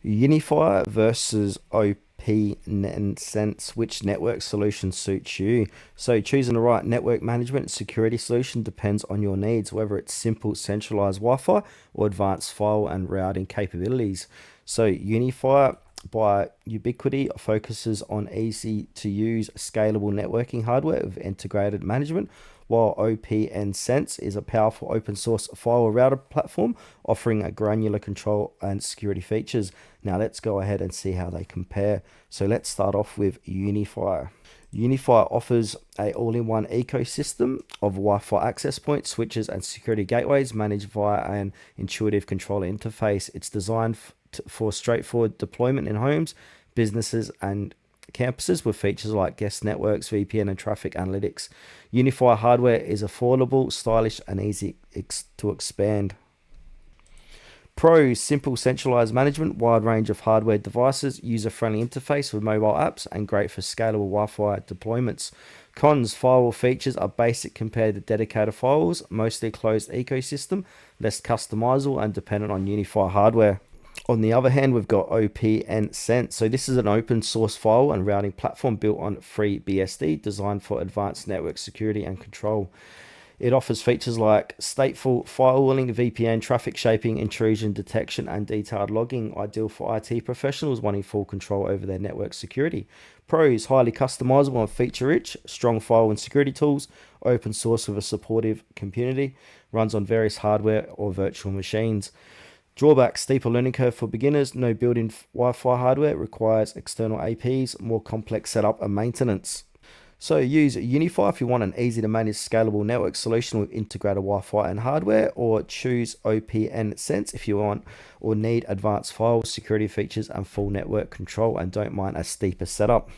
UniFi versus OPNsense, which network solution suits you? So choosing the right network management and security solution depends on your needs, whether it's simple centralized Wi-Fi or advanced file and routing capabilities. So UniFi by Ubiquiti focuses on easy to use scalable networking hardware with integrated management, while OPNsense is a powerful open source file router platform offering a granular control and security features. Now let's go ahead and see how they compare. So let's start off with UniFi. UniFi offers a all-in-one ecosystem of Wi-Fi access points, switches, and security gateways managed via an intuitive controller interface. It's designed for straightforward deployment in homes, businesses, and campuses with features like guest networks, VPN, and traffic analytics. UniFi hardware is affordable, stylish, and easy to expand. Pros: simple centralized management, wide range of hardware devices, user-friendly interface with mobile apps, and great for scalable Wi-Fi deployments. Cons: firewall features are basic compared to dedicated firewalls, mostly closed ecosystem, less customizable, and dependent on UniFi hardware. On the other hand, we've got OPNsense. So this is an open source file and routing platform built on FreeBSD, designed for advanced network security and control. It offers features like stateful firewalling, VPN, traffic shaping, intrusion detection, and detailed logging, ideal for IT professionals wanting full control over their network security. Pros: highly customizable and feature-rich, strong firewall and security tools, open source with a supportive community, runs on various hardware or virtual machines. Drawbacks: steeper learning curve for beginners, no built-in Wi-Fi hardware, requires external APs, more complex setup and maintenance. So use UniFi if you want an easy to manage scalable network solution with integrated Wi-Fi and hardware, or choose OPNsense if you want or need advanced file security features and full network control and don't mind a steeper setup.